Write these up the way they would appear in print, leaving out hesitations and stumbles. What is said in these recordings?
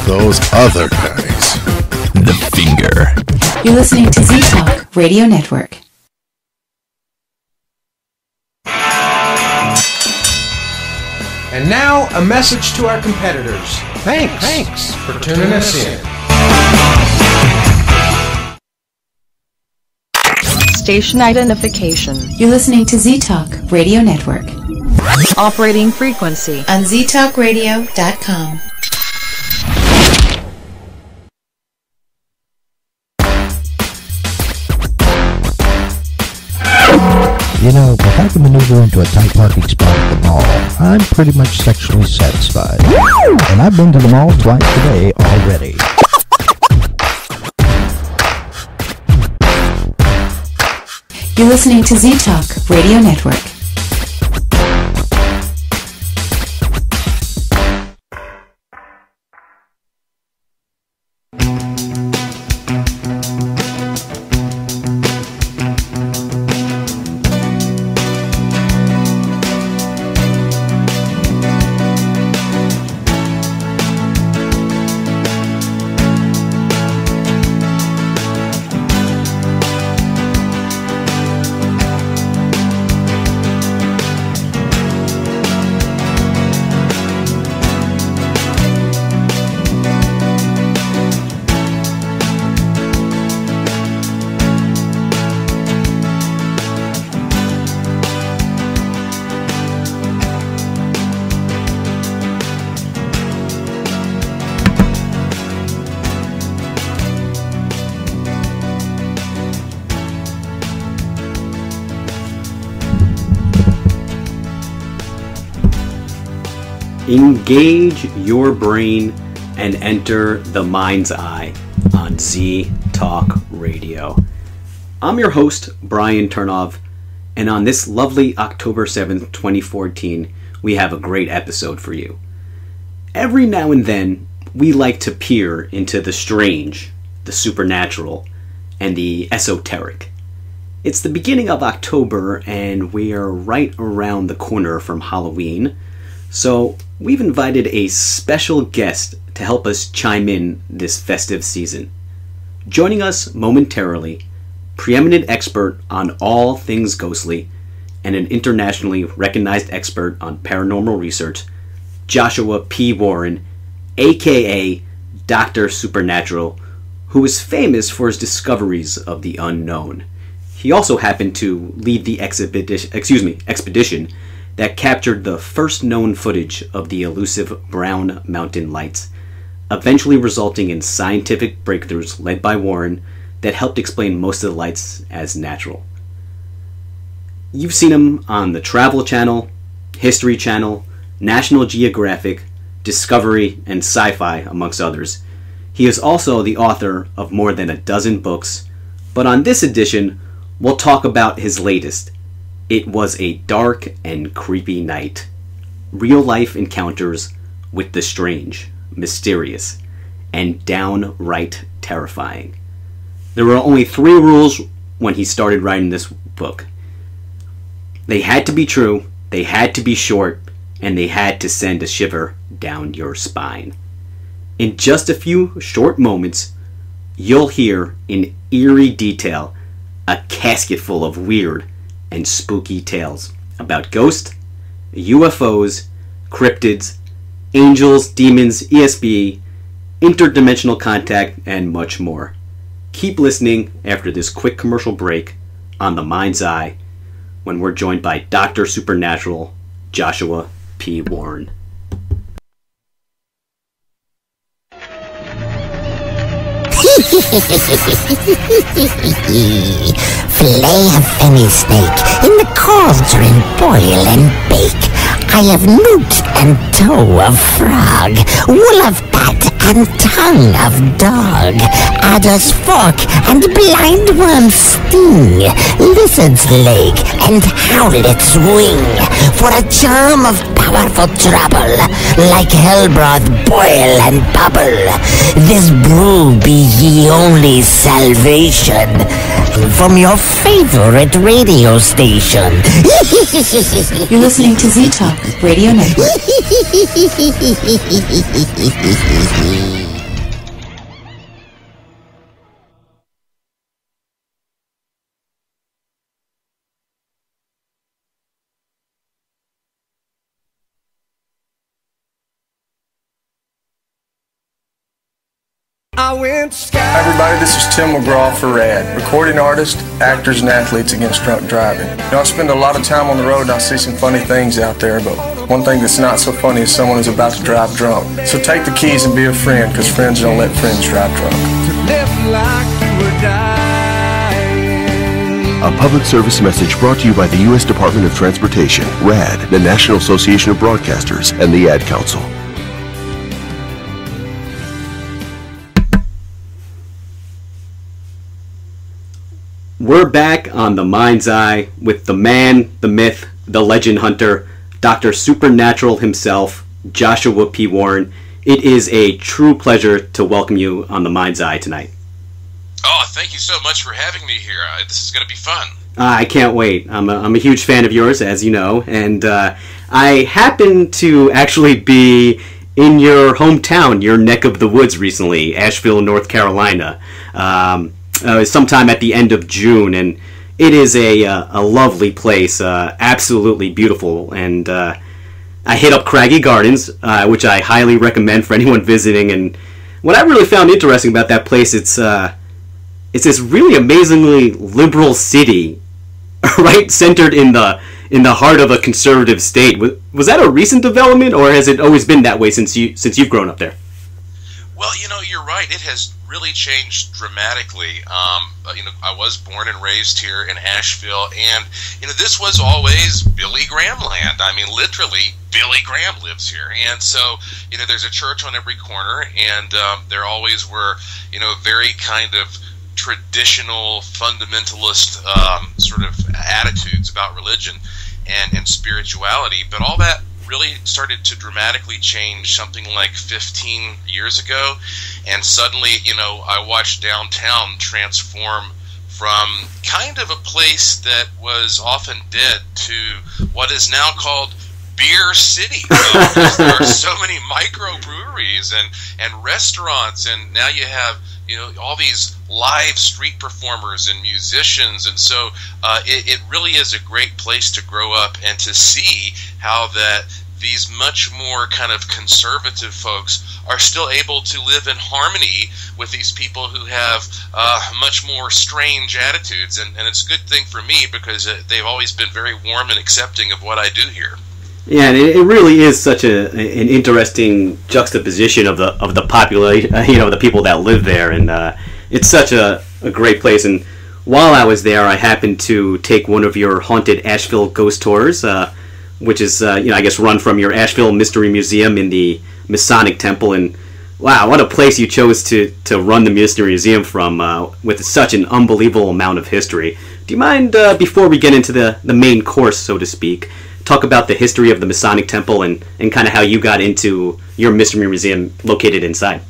those other guys. The Finger. You're listening to Z-Talk Radio Network. And now, a message to our competitors. Thanks for tuning us in. Station identification. You're listening to Z-Talk Radio Network. Operating frequency. On ztalkradio.com. You know, if I can maneuver into a tight parking spot at the mall, I'm pretty much sexually satisfied. And I've been to the mall twice today already. You're listening to Z-Talk Radio Network. Engage your brain and enter the mind's eye on Z Talk Radio. I'm your host, Brian Turnov, and on this lovely October 7th, 2014, we have a great episode for you. Every now and then, we like to peer into the strange, the supernatural, and the esoteric. It's the beginning of October, and we are right around the corner from Halloween, so we've invited a special guest to help us chime in this festive season. Joining us momentarily, preeminent expert on all things ghostly and an internationally recognized expert on paranormal research, Joshua P. Warren, aka Dr. Supernatural, who is famous for his discoveries of the unknown. He also happened to lead the expedition that captured the first known footage of the elusive Brown Mountain Lights, eventually resulting in scientific breakthroughs led by Warren that helped explain most of the lights as natural. You've seen him on the Travel Channel, History Channel, National Geographic, Discovery, and Sci-Fi, amongst others. He is also the author of more than a dozen books, but on this edition, we'll talk about his latest, It Was a Dark and Creepy Night. Real-life encounters with the strange, mysterious, and downright terrifying. There were only 3 rules when he started writing this book. They had to be true, they had to be short, and they had to send a shiver down your spine. In just a few short moments, you'll hear in eerie detail a casket full of weird and spooky tales about ghosts, UFOs, cryptids, angels, demons, ESP, interdimensional contact, and much more. Keep listening after this quick commercial break on The Mind's Eye when we're joined by Dr. Supernatural, Joshua P. Warren. Fillet of fenny snake in the cauldron, boil and bake. I have newt and toe of frog, wool of bat and tongue of dog, adder's fork and blindworm's sting, lizard's leg and howlet's wing, for a charm of powerful trouble, like hellbroth boil and bubble. This brew be ye only salvation from your favorite radio station. You're listening to Z-Talk Radio Network. Hi everybody, this is Tim McGraw for RAD, recording artist, actors, and athletes against drunk driving. You know, I spend a lot of time on the road and I see some funny things out there, but one thing that's not so funny is someone who's about to drive drunk. So take the keys and be a friend, because friends don't let friends drive drunk. A public service message brought to you by the U.S. Department of Transportation, RAD, the National Association of Broadcasters, and the Ad Council. We're back on the Mind's Eye with the man, the myth, the legend hunter, Dr. Supernatural himself, Joshua P. Warren. It is a true pleasure to welcome you on the Mind's Eye tonight. Oh, thank you so much for having me here. This is going to be fun. I can't wait. I'm a huge fan of yours, as you know, and I happen to actually be in your hometown, your neck of the woods recently, Asheville, North Carolina. Sometime at the end of June, and it is a lovely place, absolutely beautiful. And I hit up Craggy Gardens, which I highly recommend for anyone visiting. And what I really found interesting about that place, it's this really amazingly liberal city, right, centered in the heart of a conservative state. Was that a recent development, or has it always been that way since you've grown up there? Well, you know, you're right. It has really changed dramatically. I was born and raised here in Asheville, and this was always Billy Graham land. I mean, literally, Billy Graham lives here, and so there's a church on every corner, and there always were very kind of traditional fundamentalist sort of attitudes about religion and spirituality, but all that really started to dramatically change something like 15 years ago, and suddenly, I watched downtown transform from kind of a place that was often dead to what is now called Beer City. There are so many microbreweries and restaurants, and now you have all these live street performers and musicians, and so it really is a great place to grow up and to see how that these much more kind of conservative folks are still able to live in harmony with these people who have much more strange attitudes, and it's a good thing for me because they've always been very warm and accepting of what I do here. Yeah, and it really is such an interesting juxtaposition of the population, the people that live there, and it's such a great place. And while I was there, I happened to take one of your haunted Asheville ghost tours, which is I guess run from your Asheville Mystery Museum in the Masonic Temple. And wow, what a place you chose to run the Mystery Museum from, with such an unbelievable amount of history. Do you mind, before we get into the main course, so to speak, talk about the history of the Masonic Temple and kind of how you got into your Mystery Museum located inside?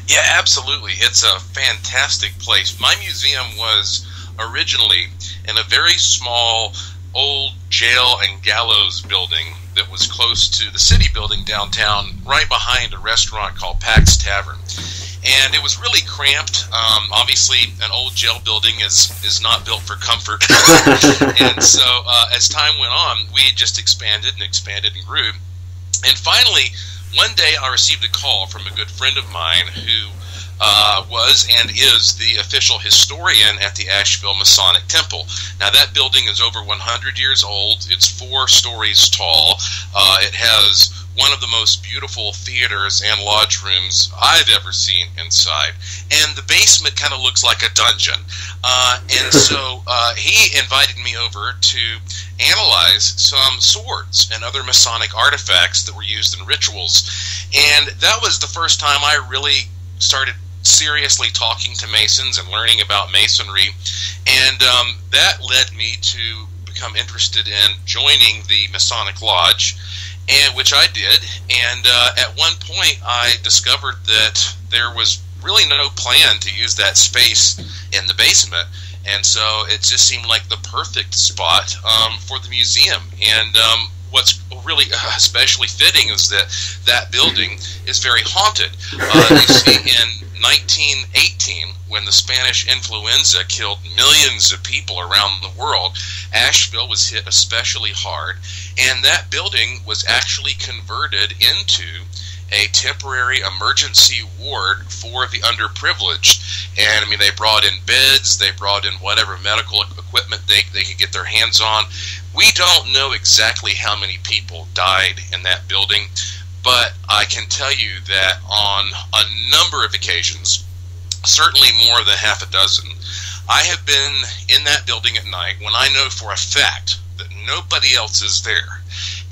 Yeah, absolutely. It's a fantastic place. My museum was originally in a very small old jail and gallows building that was close to the city building downtown, right behind a restaurant called Pax Tavern. And it was really cramped. Obviously, an old jail building is not built for comfort. And so as time went on, we just expanded and grew. And finally, one day I received a call from a good friend of mine who was and is the official historian at the Asheville Masonic Temple. Now, that building is over 100 years old. It's 4 stories tall. It has one of the most beautiful theaters and lodge rooms I've ever seen inside. And the basement kind of looks like a dungeon. And so he invited me over to analyze some swords and other Masonic artifacts that were used in rituals. And that was the first time I really started seriously talking to Masons and learning about Masonry. And that led me to become interested in joining the Masonic Lodge, and which I did. And at one point I discovered that there was really no plan to use that space in the basement, and so it just seemed like the perfect spot for the museum. And what's really especially fitting is that building is very haunted. You see, in 1918, when the Spanish influenza killed millions of people around the world, Asheville was hit especially hard, and that building was actually converted into a temporary emergency ward for the underprivileged. And I mean, they brought in beds, they brought in whatever medical equipment they could get their hands on. We don't know exactly how many people died in that building, but I can tell you that on a number of occasions, certainly more than half a dozen, I have been in that building at night when I know for a fact that nobody else is there.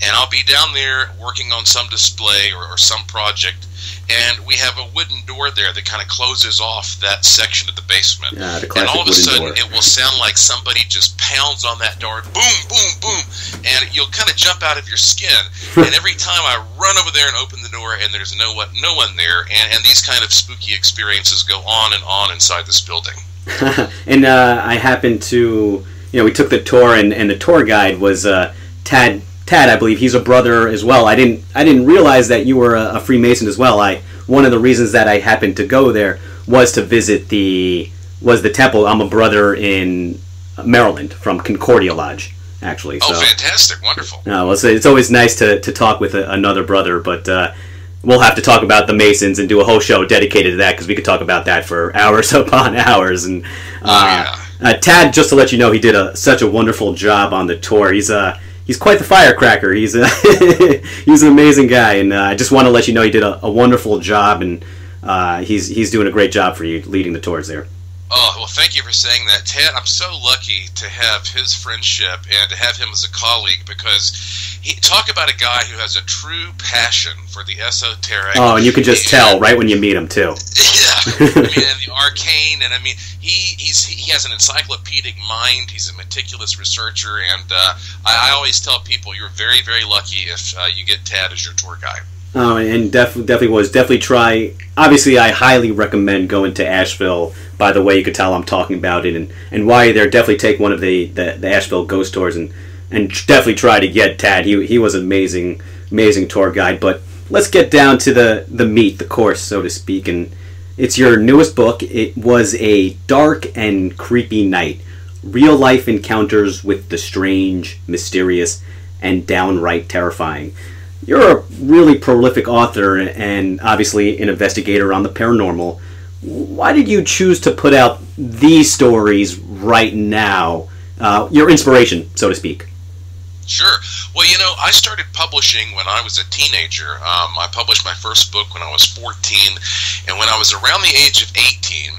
And I'll be down there working on some display or some project, and we have a wooden door there that kind of closes off that section of the basement. Yeah, the and all of a sudden, door. it will sound like somebody just pounds on that door, boom, boom, boom, and you'll kind of jump out of your skin. And every time I run over there and open the door, and there's no one there, and these kind of spooky experiences go on and on inside this building. And I happened to, we took the tour, and the tour guide was Tad, I believe. He's a brother as well. I didn't realize that you were a Freemason as well. One of the reasons that I happened to go there was to visit the temple. I'm a brother in Maryland from Concordia Lodge, actually. Oh, so, fantastic. Wonderful. Well, it's always nice to talk with another brother, but we'll have to talk about the Masons and do a whole show dedicated to that, because we could talk about that for hours upon hours. And Tad, just to let you know, he did such a wonderful job on the tour. He's quite the firecracker. He's he's an amazing guy, and I just want to let you know he did a wonderful job, and he's doing a great job for you leading the tours there. Oh, well, thank you for saying that, Ted. I'm so lucky to have his friendship and to have him as a colleague, because talk about a guy who has a true passion for the esoteric. Oh, and you can just tell right when you meet him, too. Yeah, I mean, and the arcane, and I mean, he has an encyclopedic mind. He's a meticulous researcher, and I always tell people you're very, very lucky if you get Tad as your tour guide. Oh, and definitely try. Obviously, I highly recommend going to Asheville. By the way, you could tell I'm talking about it, and while you're there, definitely take one of the Asheville ghost tours, and definitely try to get Tad. He was an amazing tour guide. But let's get down to the meat, the course, so to speak. And it's your newest book. It was a dark and creepy night. Real life encounters with the strange, mysterious, and downright terrifying. You're a really prolific author and obviously an investigator on the paranormal. Why did you choose to put out these stories right now? Your inspiration, so to speak. Sure. Well, I started publishing when I was a teenager. I published my first book when I was 14, and when I was around the age of 18,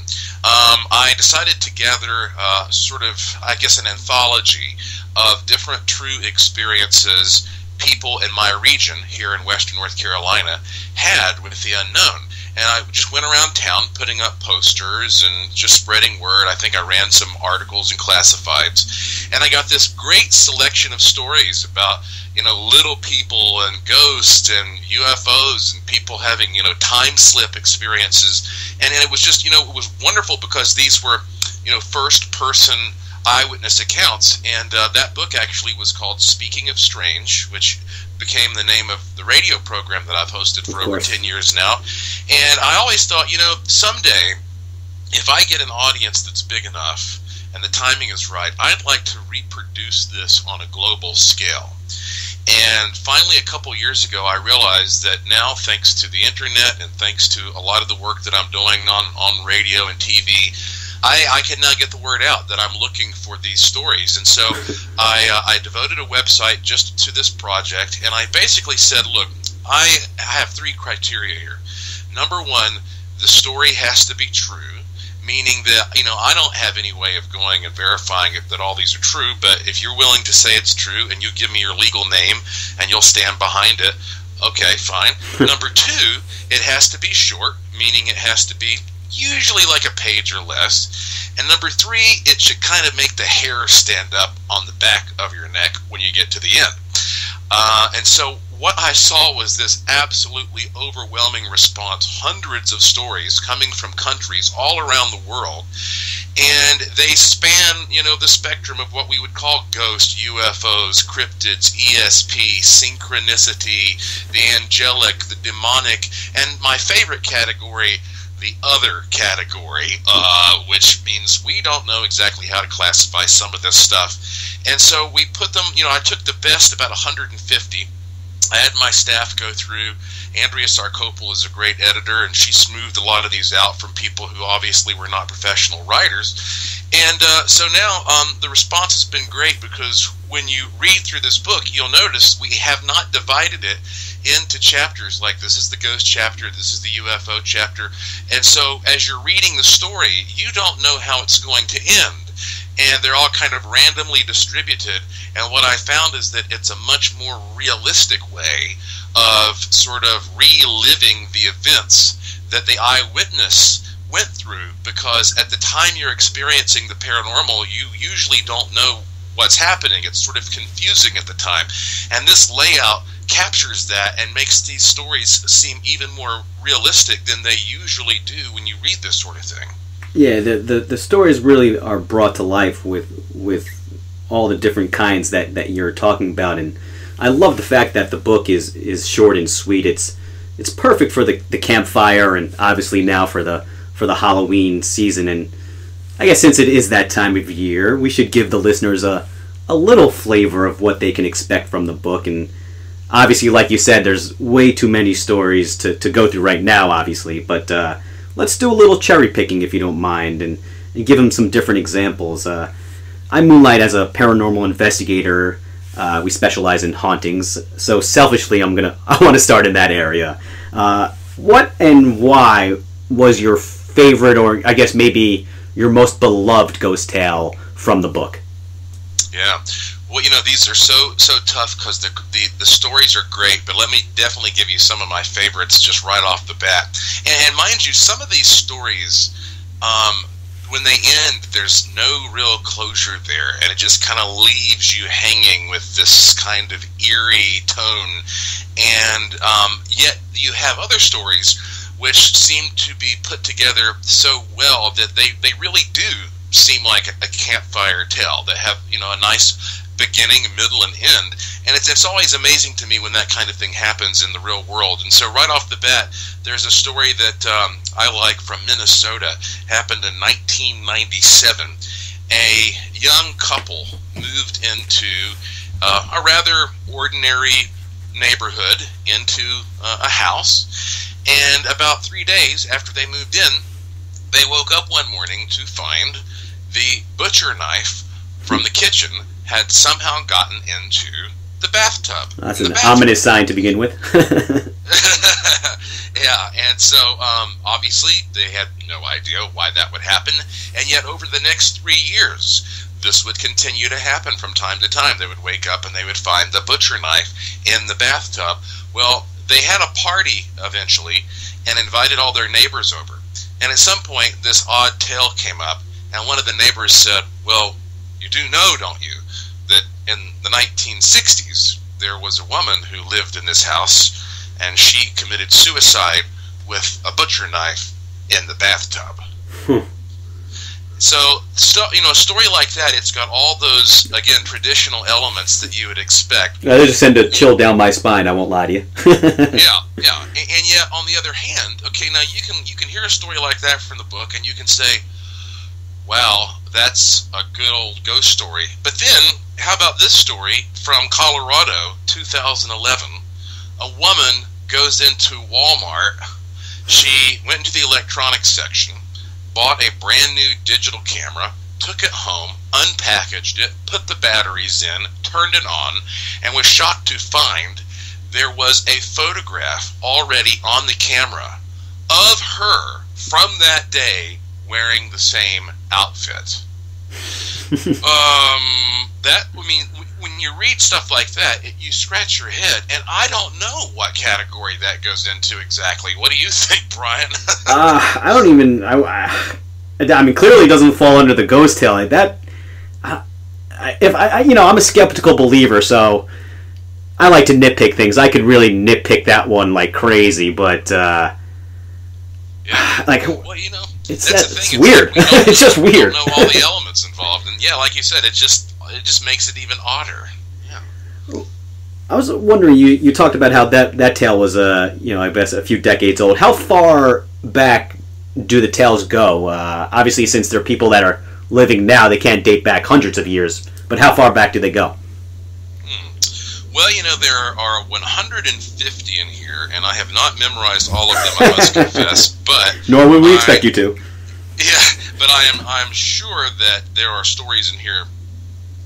I decided to gather sort of, I guess, an anthology of different true experiences people in my region here in western North Carolina had with the unknown. And I just went around town putting up posters and just spreading word. I think I ran some articles and classifieds. And I got this great selection of stories about, little people and ghosts and UFOs and people having, time slip experiences. And it was just, it was wonderful because these were, first person eyewitness accounts, and that book actually was called Speaking of Strange, which became the name of the radio program that I've hosted for over 10 years now. And I always thought, someday, if I get an audience that's big enough and the timing is right, I'd like to reproduce this on a global scale. And finally, a couple years ago, I realized that now, thanks to the internet and thanks to a lot of the work that I'm doing on radio and TV, I can now get the word out that I'm looking for these stories. And so I devoted a website just to this project, and I basically said, look, I have three criteria here. Number one, the story has to be true, meaning that, I don't have any way of going and verifying that all these are true, but if you're willing to say it's true and you give me your legal name and you'll stand behind it, okay, fine. Number two, it has to be short, meaning it has to be usually like a page or less. And number three, it should kind of make the hair stand up on the back of your neck when you get to the end. And so what I saw was this absolutely overwhelming response, hundreds of stories coming from countries all around the world. And they span, the spectrum of what we would call ghosts, UFOs, cryptids, ESP, synchronicity, the angelic, the demonic, and my favorite category, the other category, which means we don't know exactly how to classify some of this stuff. And so we put them, I took the best, about 150, I had my staff go through. Andrea Sarkopoulos is a great editor, and she smoothed a lot of these out from people who obviously were not professional writers. And so now the response has been great, because when you read through this book, you'll notice we have not divided it into chapters like this is the ghost chapter, this is the UFO chapter. And so as you're reading the story, you don't know how it's going to end. And they're all kind of randomly distributed. And what I found is that it's a much more realistic way of sort of reliving the events that the eyewitness went through, because at the time you're experiencing the paranormal, you usually don't know what's happening. It's sort of confusing at the time. And this layout captures that and makes these stories seem even more realistic than they usually do when you read this sort of thing. Yeah, the stories really are brought to life with all the different kinds that you're talking about, and I love the fact that the book is short and sweet. It's perfect for the campfire, and obviously now for the Halloween season. And I guess since it is that time of year, we should give the listeners a little flavor of what they can expect from the book. And obviously, like you said, there's way too many stories to go through right now, obviously, but let's do a little cherry picking, if you don't mind, and give them some different examples. I moonlight as a paranormal investigator. We specialize in hauntings, so selfishly, I want to start in that area. What and why was your favorite, or I guess maybe your most beloved ghost tale from the book? Yeah. Well, these are so tough, because the stories are great, but let me definitely give you some of my favorites just right off the bat. And mind you, some of these stories, when they end, there's no real closure there, and it just kind of leaves you hanging with this kind of eerie tone. And yet you have other stories which seem to be put together so well that they really do seem like a campfire tale, that have a nice beginning, middle, and end. And it's always amazing to me when that kind of thing happens in the real world. And so right off the bat, there's a story that I like from Minnesota. Happened in 1997. A young couple moved into a rather ordinary neighborhood, into a house. And about 3 days after they moved in, they woke up one morning to find the butcher knife from the kitchen had somehow gotten into the bathtub. That's an ominous sign to begin with. Yeah, and so obviously they had no idea why that would happen, and yet over the next 3 years, this would continue to happen from time to time. They would wake up and they would find the butcher knife in the bathtub. Well, they had a party eventually and invited all their neighbors over. And at some point, this odd tale came up, and one of the neighbors said, well, you do know, don't you, that in the 1960s, there was a woman who lived in this house, and she committed suicide with a butcher knife in the bathtub. So, a story like that, it's got all those, again, traditional elements that you would expect. They just send a chill down my spine, I won't lie to you. Yeah. And yet, on the other hand, okay, now you can hear a story like that from the book, and you can say, wow, that's a good old ghost story. But then, how about this story from Colorado, 2011? A woman goes into Walmart. She went into the electronics section, bought a brand new digital camera, took it home, unpackaged it, put the batteries in, turned it on, and was shocked to find there was a photograph already on the camera of her from that day wearing the same outfit. When you read stuff like that, you scratch your head, and I don't know what category that goes into exactly. What do you think, Brian? I don't even. I mean, clearly, it doesn't fall under the ghost tale like that. I'm a skeptical believer, so I like to nitpick things. I could really nitpick that one like crazy, but it's weird. It's just weird. We don't know all the elements involved, and yeah, like you said, it just makes it even odder. Yeah. I was wondering, you talked about how that tale was I guess a few decades old. How far back do the tales go? Obviously, since they're people that are living now, they can't date back hundreds of years. But how far back do they go? Well, there are 150 in here, and I have not memorized all of them, I must confess, but... Nor would we expect you to. Yeah, but I'm sure that there are stories in here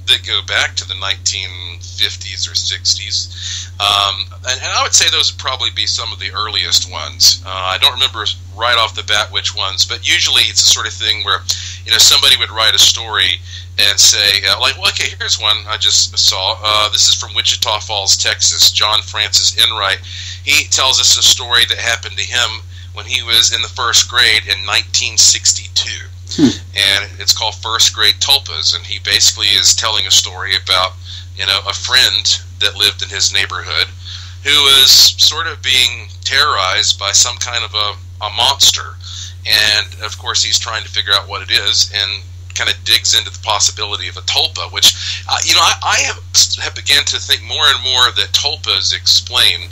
that go back to the 1950s or 60s, and I would say those would probably be some of the earliest ones. I don't remember right off the bat which ones, but usually it's the sort of thing where, somebody would write a story and say, okay, here's one I just saw. This is from Wichita Falls, Texas. John Francis Enright. He tells us a story that happened to him when he was in the first grade in 1962. And it's called First Grade Tulpas, and he basically is telling a story about, a friend that lived in his neighborhood who was sort of being terrorized by some kind of a monster. And, of course, he's trying to figure out what it is, and kind of digs into the possibility of a tulpa, which, I have begun to think more and more that tulpas explain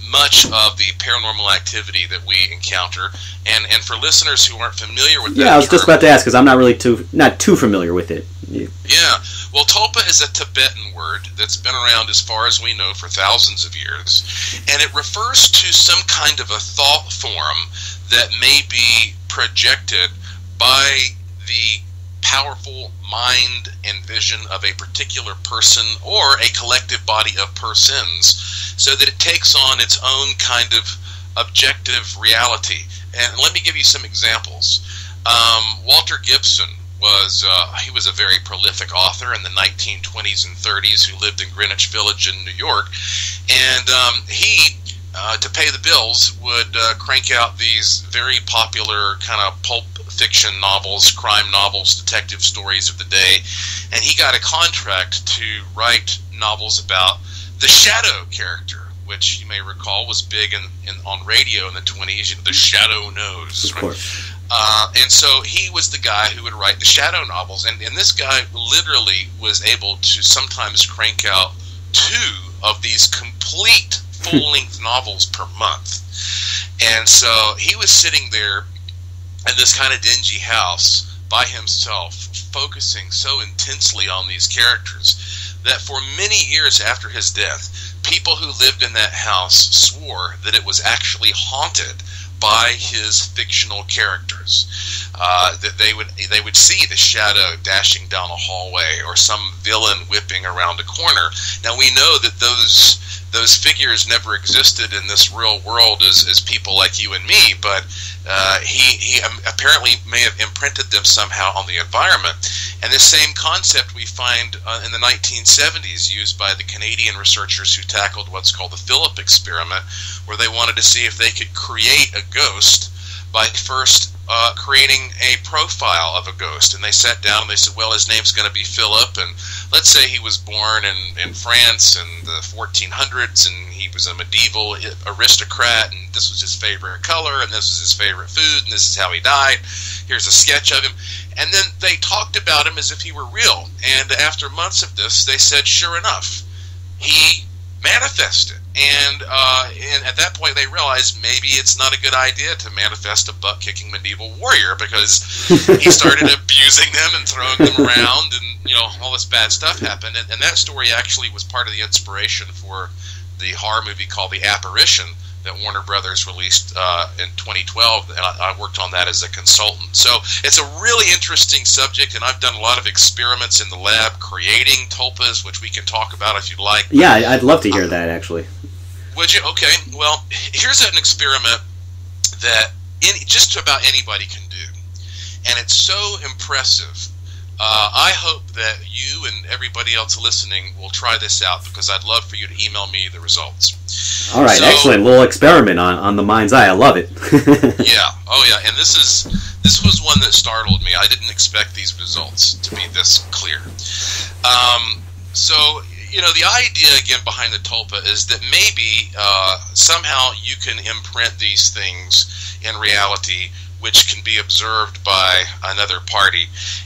much of the paranormal activity that we encounter, and for listeners who aren't familiar with that I was just about to ask, because I'm not too familiar with it. Yeah, well, tulpa is a Tibetan word that's been around as far as we know for thousands of years, and it refers to some kind of a thought form that may be projected by the powerful mind and vision of a particular person or a collective body of persons, so that it takes on its own kind of objective reality. And let me give you some examples. Walter Gibson was a very prolific author in the 1920s and 30s who lived in Greenwich Village in New York, and he to pay the bills would crank out these very popular kind of pulp fiction novels, crime novels, detective stories of the day, and he got a contract to write novels about the Shadow character, which you may recall was big on radio in the 20s, the Shadow Knows. Of course. And so he was the guy who would write the Shadow novels, and this guy literally was able to sometimes crank out 2 of these complete full-length novels per month. And so he was sitting there in this kind of dingy house by himself, focusing so intensely on these characters that for many years after his death, people who lived in that house swore that it was actually haunted by his fictional characters. That they would see the shadow dashing down a hallway or some villain whipping around a corner. Now we know that those figures never existed in this real world as people like you and me, but he apparently may have imprinted them somehow on the environment. And this same concept we find in the 1970s used by the Canadian researchers who tackled what's called the Philip experiment, where they wanted to see if they could create a ghost by first creating a profile of a ghost. And they sat down and they said, well, his name's going to be Philip, and let's say he was born in France in the 1400s, and he was a medieval aristocrat, and this was his favorite color, and this was his favorite food, and this is how he died. Here's a sketch of him. And then they talked about him as if he were real. And after months of this, they said, sure enough, he manifested. And at that point, they realized maybe it's not a good idea to manifest a butt-kicking medieval warrior, because he started abusing them and throwing them around, and all this bad stuff happened. And that story actually was part of the inspiration for the horror movie called The Apparition that Warner Brothers released in 2012, and I worked on that as a consultant. So it's a really interesting subject, and I've done a lot of experiments in the lab creating tulpas, which we can talk about if you'd like. Yeah, I'd love to hear that, actually. Would you? Okay, well, here's an experiment that just about anybody can do, and it's so impressive. I hope that you and everybody else listening will try this out, because I'd love for you to email me the results. All right, excellent little experiment on the mind's eye. I love it. Yeah, oh yeah, and this was one that startled me. I didn't expect these results to be this clear. So, the idea again behind the tulpa is that maybe somehow you can imprint these things in reality, which can be observed by another party.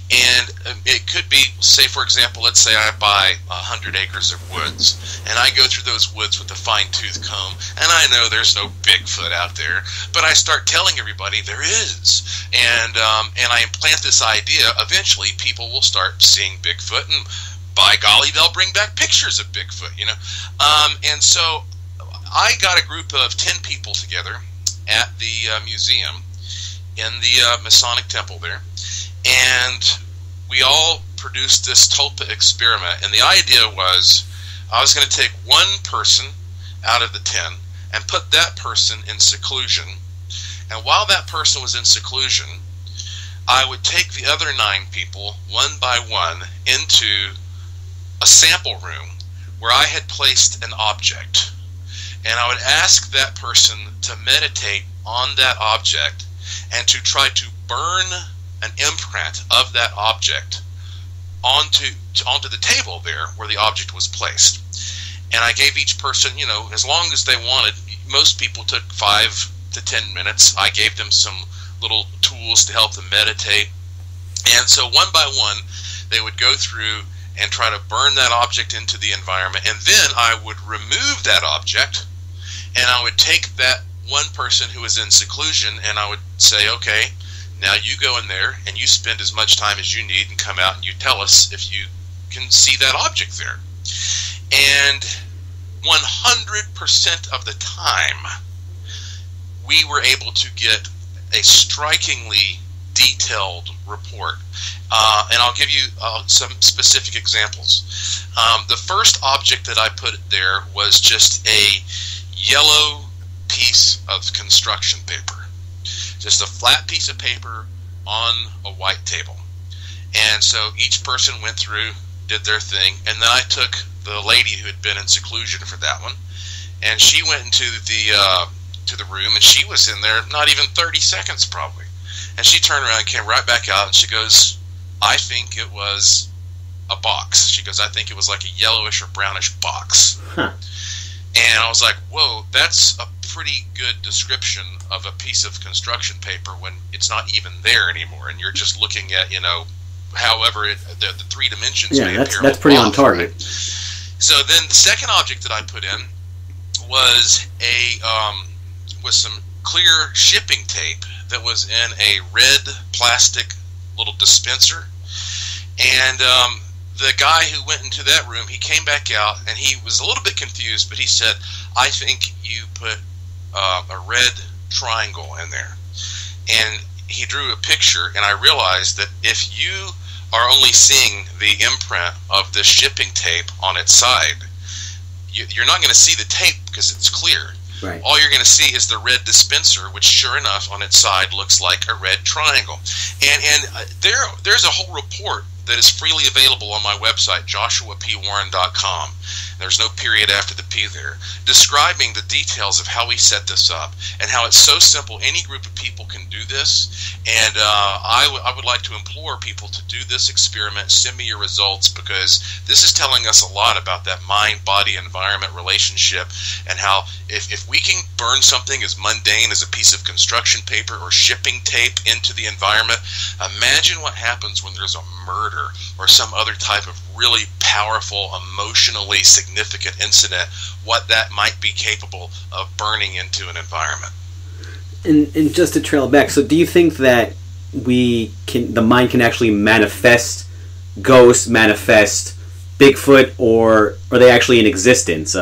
And it could be, say for example, let's say I buy 100 acres of woods, and I go through those woods with a fine-tooth comb, and I know there's no Bigfoot out there, but I start telling everybody there is. And I implant this idea, eventually people will start seeing Bigfoot, and by golly, they'll bring back pictures of Bigfoot, you know. And so I got a group of 10 people together at the museum in the Masonic Temple there, and we all produced this tulpa experiment. And the idea was I was going to take one person out of the 10 and put that person in seclusion. And while that person was in seclusion, I would take the other 9 people, one by one, into a sample room where I had placed an object. And I would ask that person to meditate on that object and to try to burn an imprint of that object onto the table there where the object was placed. And I gave each person, you know, as long as they wanted. Most people took 5 to 10 minutes. I gave them some little tools to help them meditate. And so one by one, they would go through and try to burn that object into the environment. And then I would remove that object, and I would take that one person who was in seclusion, and I would say, okay, now you go in there and you spend as much time as you need and come out and you tell us if you can see that object there. And 100% of the time, we were able to get a strikingly detailed report. And I'll give you some specific examples. The first object that I put there was just a yellow piece of construction paper. Just a flat piece of paper on a white table. And so each person went through, did their thing, and then I took the lady who had been in seclusion for that one, and she went into the room, and she was in there not even 30 seconds probably. And she turned around and came right back out, and she goes, I think it was a box. She goes, I think it was like a yellowish or brownish box. Huh. And I was like, whoa, that's a pretty good description of a piece of construction paper when it's not even there anymore, and you're just looking at, you know, however the 3 dimensions may appear. That's pretty on target. Right? So then the second object that I put in was some clear shipping tape that was in a red plastic little dispenser. And the guy who went into that room, he came back out, and he was a little bit confused, but he said, I think you put a red triangle in there. And he drew a picture, and I realized that if you are only seeing the imprint of this shipping tape on its side, you're not going to see the tape because it's clear. Right. All you're going to see is the red dispenser, which sure enough on its side looks like a red triangle. And there's a whole report that is freely available on my website, joshuapwarren.com. There's no period after the P there, describing the details of how we set this up and how it's so simple. Any group of people can do this, and I would like to implore people to do this experiment. Send me your results, because this is telling us a lot about that mind-body-environment relationship, and how if we can burn something as mundane as a piece of construction paper or shipping tape into the environment, imagine what happens when there's a murder or some other type of really powerful, emotionally significant incident, what that might be capable of burning into an environment. And just to trail back, so do you think that the mind can actually manifest ghosts, manifest Bigfoot, or are they actually in existence?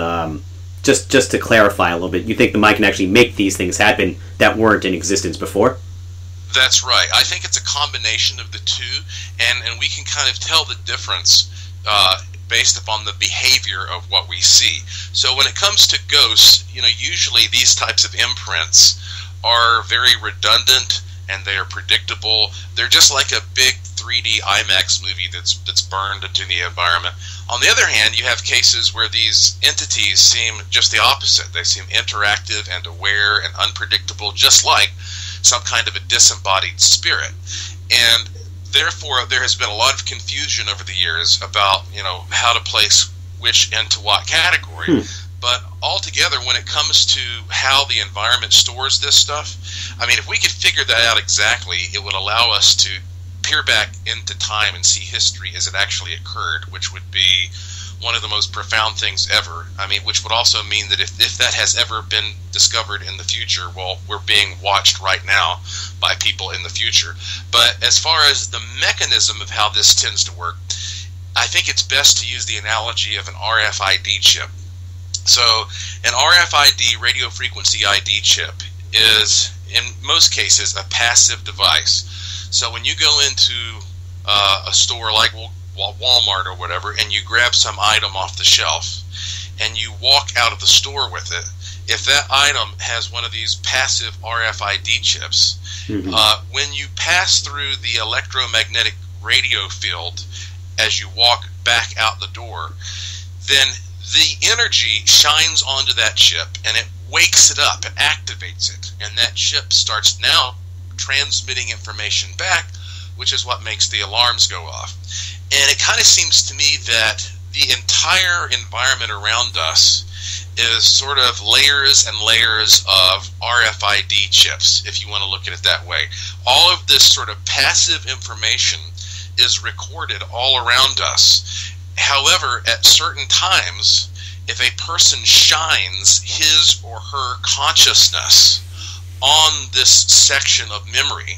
Just to clarify a little bit, you think the mind can actually make these things happen that weren't in existence before? That's right. I think it's a combination of the two, and we can kind of tell the difference based upon the behavior of what we see. So when it comes to ghosts, usually these types of imprints are very redundant and they are predictable. They're just like a big 3D IMAX movie that's burned into the environment. On the other hand, you have cases where these entities seem just the opposite. They seem interactive and aware and unpredictable, just like some kind of a disembodied spirit. And therefore, there has been a lot of confusion over the years about, how to place which into what category. But altogether, when it comes to how the environment stores this stuff, if we could figure that out exactly, it would allow us to peer back into time and see history as it actually occurred, which would be one of the most profound things ever. Which would also mean that if that has ever been discovered in the future, well, we're being watched right now by people in the future. But as far as the mechanism of how this tends to work, I think it's best to use the analogy of an RFID chip. So an RFID, radio frequency ID chip, is in most cases a passive device. So when you go into a store like Walmart or whatever, and you grab some item off the shelf, and you walk out of the store with it, if that item has one of these passive RFID chips, when you pass through the electromagnetic radio field as you walk back out the door, then the energy shines onto that chip and it wakes it up, it activates it, and that chip starts now transmitting information back, which is what makes the alarms go off. And it kind of seems to me that the entire environment around us is sort of layers and layers of RFID chips, if you want to look at it that way. All of this sort of passive information is recorded all around us. However, at certain times, if a person shines his or her consciousness on this section of memory,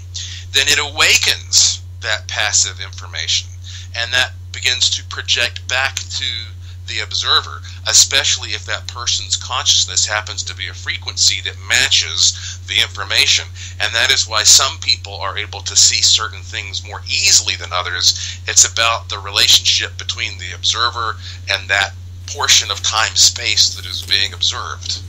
then it awakens that passive information, and that begins to project back to the observer, especially if that person's consciousness happens to be a frequency that matches the information. And that is why some people are able to see certain things more easily than others. It's about the relationship between the observer and that portion of time-space that is being observed.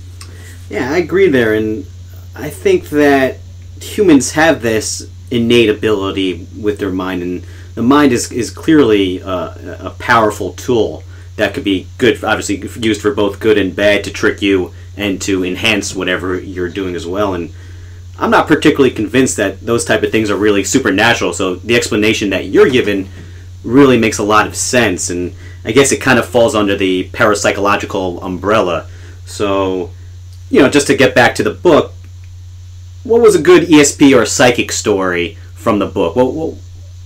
Yeah, I agree there, and I think that humans have this innate ability with their mind, and the mind is clearly a powerful tool that could be good, obviously used for both good and bad, to trick you and to enhance whatever you're doing as well. And I'm not particularly convinced that those type of things are really supernatural, so the explanation that you're given really makes a lot of sense, and I guess it kind of falls under the parapsychological umbrella. So, just to get back to the book, what was a good ESP or psychic story from the book? What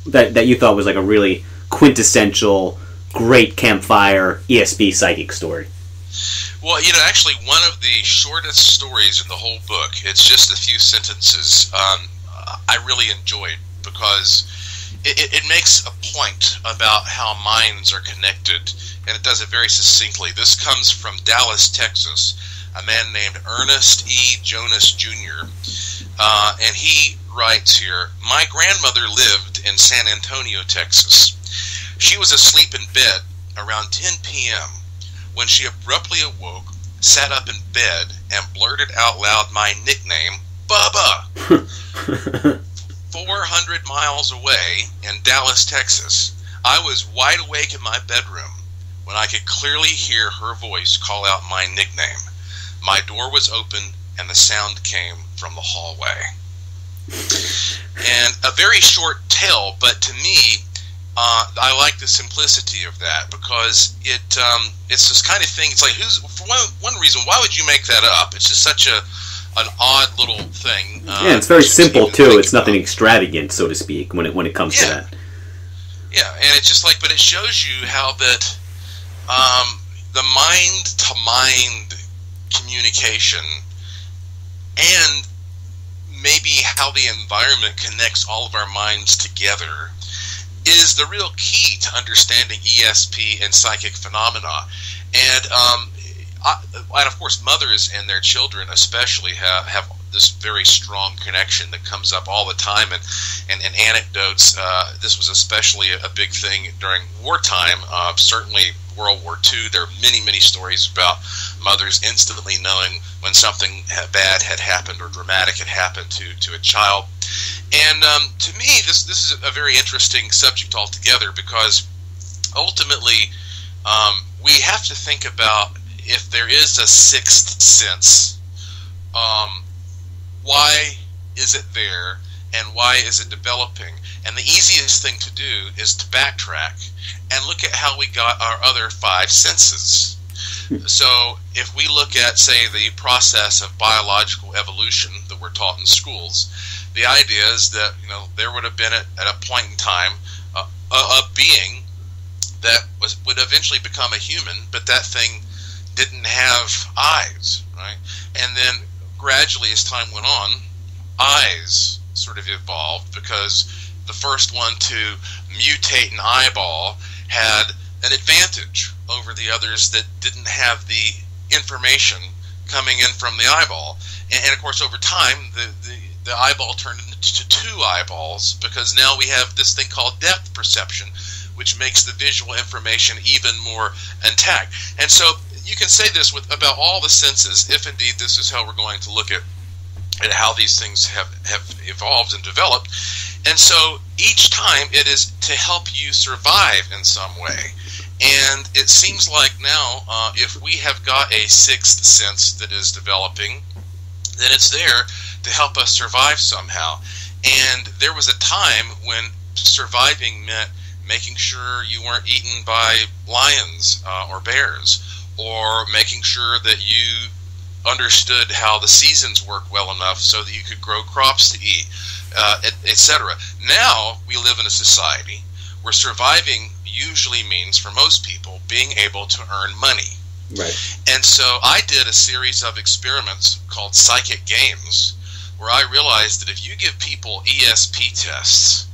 that you thought was like a really quintessential, great campfire ESP psychic story? Well, actually, one of the shortest stories in the whole book, it's just a few sentences, I really enjoyed, because it makes a point about how minds are connected, and it does it very succinctly. This comes from Dallas, Texas, a man named Ernest E. Jonas Jr., and he writes here, "My grandmother lived in San Antonio, Texas. She was asleep in bed around 10 p.m. when she abruptly awoke, sat up in bed, and blurted out loud my nickname, Bubba." 400 miles away in Dallas, Texas, I was wide awake in my bedroom when I could clearly hear her voice call out my nickname. My door was open and the sound came from the hallway. And a very short tale, but to me, I like the simplicity of that, because it's this kind of thing. It's like, for one reason, why would you make that up? It's just such an odd little thing. Yeah, it's very simple too. It's nothing extravagant, so to speak, when it comes to that. Yeah, and it's just like, but it shows you how that the mind-to-mind communication, and maybe how the environment connects all of our minds together, is the real key to understanding ESP and psychic phenomena. And of course, mothers and their children especially have this very strong connection that comes up all the time. And anecdotes, this was especially a big thing during wartime, certainly World War II. There are many, many stories about mothers instantly knowing when something bad had happened or dramatic had happened to a child. And to me, this is a very interesting subject altogether, because ultimately we have to think about, if there is a sixth sense, why is it there and why is it developing? And the easiest thing to do is to backtrack and look at how we got our other five senses. So if we look at, say, the process of biological evolution that we're taught in schools, the idea is that there would have been at a point in time a being that would eventually become a human, but that thing didn't have eyes, right? And then gradually, as time went on, eyes sort of evolved, because the first one to mutate an eyeball had an advantage over the others that didn't have the information coming in from the eyeball. And of course, over time, the eyeball turned into two eyeballs, because now we have this thing called depth perception, which makes the visual information even more intact. And so you can say this about all the senses, if indeed this is how we're going to look at how these things have evolved and developed. And so each time it is to help you survive in some way. And it seems like now, if we have got a sixth sense that is developing, then it's there to help us survive somehow. And there was a time when surviving meant making sure you weren't eaten by lions or bears, or making sure that you understood how the seasons work well enough so that you could grow crops to eat, etc. Now we live in a society where surviving usually means, for most people, being able to earn money. Right. And so I did a series of experiments called psychic games, where I realized that if you give people ESP tests,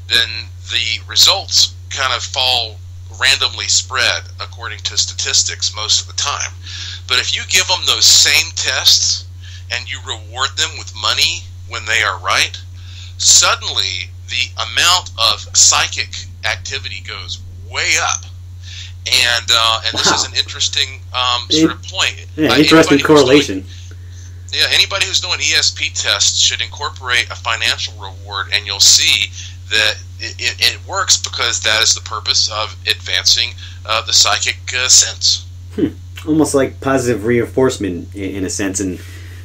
then the results kind of fall randomly spread according to statistics most of the time. But if you give them those same tests and you reward them with money when they are right, suddenly the amount of psychic activity goes way up. And this is an interesting sort of point. Yeah, interesting correlation. Anybody who's doing ESP tests should incorporate a financial reward, and you'll see that it works, because that is the purpose of advancing the psychic sense. Almost like positive reinforcement in a sense. And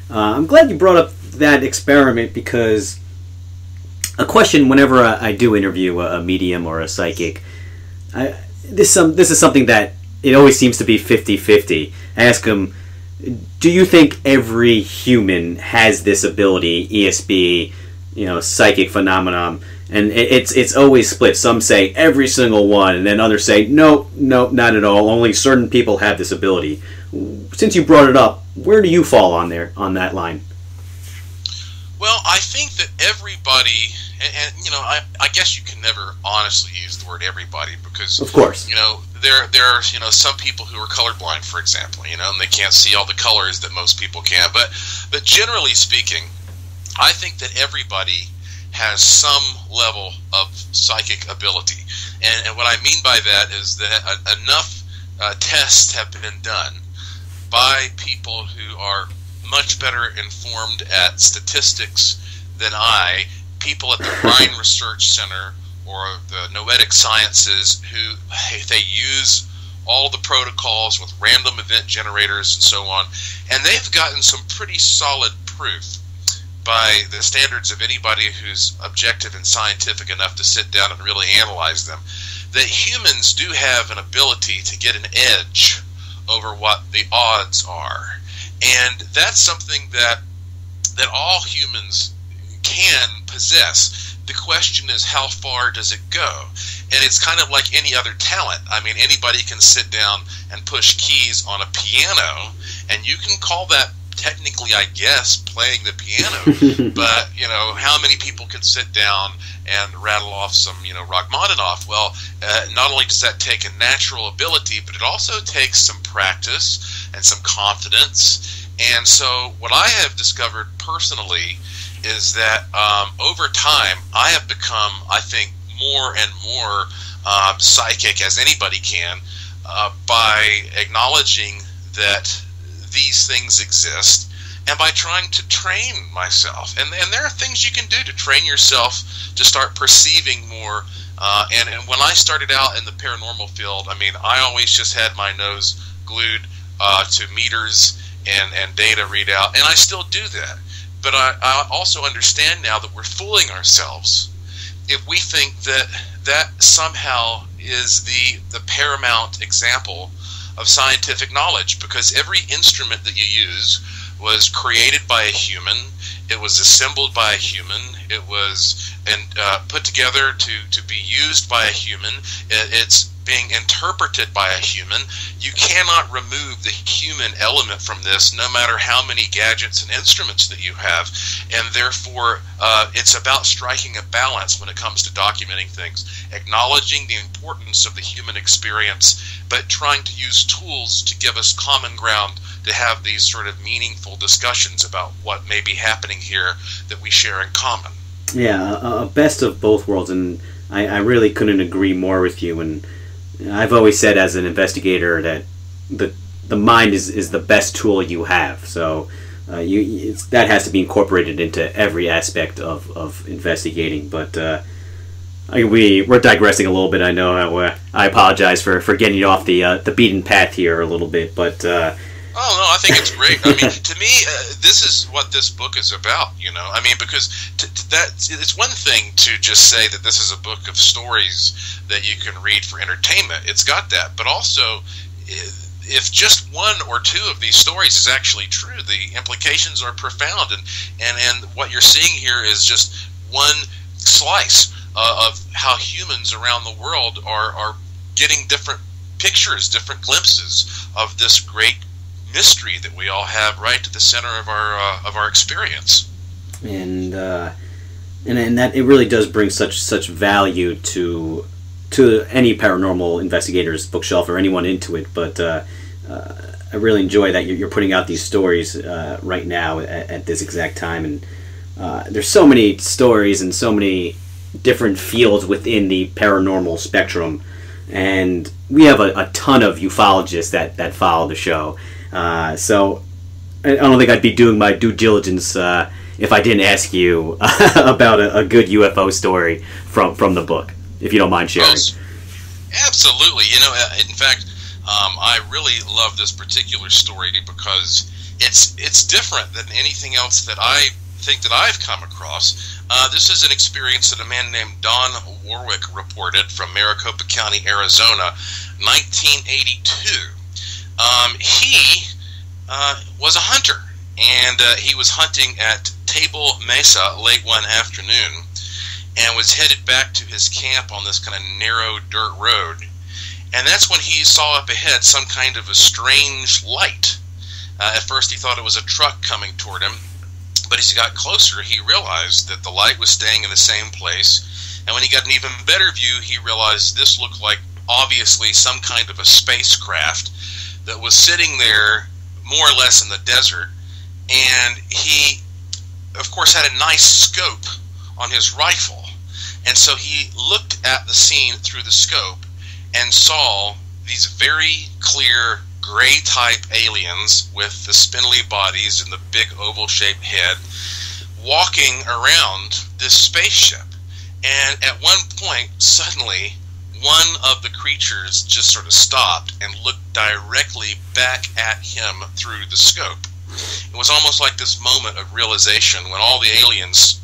I'm glad you brought up that experiment, because a question whenever I do interview a medium or a psychic, this is something that it always seems to be 50-50. I ask them, do you think every human has this ability, ESP, psychic phenomenon? And it's always split. Some say every single one, and then others say no, not at all. Only certain people have this ability. Since you brought it up, where do you fall on that line? Well, I think that everybody, and I guess you can never honestly use the word everybody, because of course, there are some people who are colorblind, for example, and they can't see all the colors that most people can. But generally speaking, I think that everybody has some level of psychic ability. And what I mean by that is that enough tests have been done by people who are much better informed at statistics than people at the Rhine Research Center or the Noetic Sciences, who they use all the protocols with random event generators and so on, and they've gotten some pretty solid proof by the standards of anybody who's objective and scientific enough to sit down and really analyze them, that humans do have an ability to get an edge over what the odds are. And that's something that all humans can possess. The question is, how far does it go? And it's kind of like any other talent. I mean, anybody can sit down and push keys on a piano, and you can call that technically, I guess, playing the piano. But, how many people can sit down and rattle off some, Rachmaninoff? Well, not only does that take a natural ability, but it also takes some practice and some confidence. And so what I have discovered personally is that over time, I have become, I think, more and more psychic, as anybody can, by acknowledging that these things exist, and by trying to train myself. And there are things you can do to train yourself to start perceiving more. And when I started out in the paranormal field, I always just had my nose glued to meters and data readout, and I still do that. But I also understand now that we're fooling ourselves if we think that somehow is the paramount example of scientific knowledge, because every instrument that you use was created by a human, it was assembled by a human, it was put together to be used by a human, it's being interpreted by a human. You cannot remove the human element from this, no matter how many gadgets and instruments that you have. And therefore, it's about striking a balance when it comes to documenting things, acknowledging the importance of the human experience, but trying to use tools to give us common ground to have these sort of meaningful discussions about what may be happening here that we share in common. Yeah, a best of both worlds, and I really couldn't agree more with you. And I've always said as an investigator that the mind is the best tool you have. So that has to be incorporated into every aspect of investigating. But we're digressing a little bit. I know. I apologize for getting you off the beaten path here a little bit, but. Oh, no, I think it's great. I mean, to me, this is what this book is about, you know. I mean, because it's one thing to just say that this is a book of stories that you can read for entertainment. It's got that. But also, if just one or two of these stories is actually true, the implications are profound. And what you're seeing here is just one slice of how humans around the world are getting different pictures, different glimpses of this great mystery that we all have right at the center of our experience, and that it really does bring such value to any paranormal investigator's bookshelf or anyone into it. But I really enjoy that you're putting out these stories right now at this exact time, and there's so many stories and so many different fields within the paranormal spectrum, and we have a ton of ufologists that follow the show. So I don't think I'd be doing my due diligence if I didn't ask you about a good UFO story from the book, if you don't mind sharing. Absolutely. You know, in fact, I really love this particular story because it's different than anything else that I think that I've come across. This is an experience that a man named Don Warwick reported from Maricopa County, Arizona, 1982. He was a hunter, and he was hunting at Table Mesa late one afternoon and was headed back to his camp on this kind of narrow dirt road. And that's when he saw up ahead some kind of a strange light. At first he thought it was a truck coming toward him, but as he got closer he realized that the light was staying in the same place. And when he got an even better view, he realized this looked like obviously some kind of a spacecraft that was sitting there more or less in the desert. And he, of course, had a nice scope on his rifle. And so he looked at the scene through the scope and saw these very clear gray-type aliens with the spindly bodies and the big oval-shaped head walking around this spaceship. And at one point, suddenly, one of the creatures just sort of stopped and looked directly back at him through the scope. It was almost like this moment of realization when all the aliens,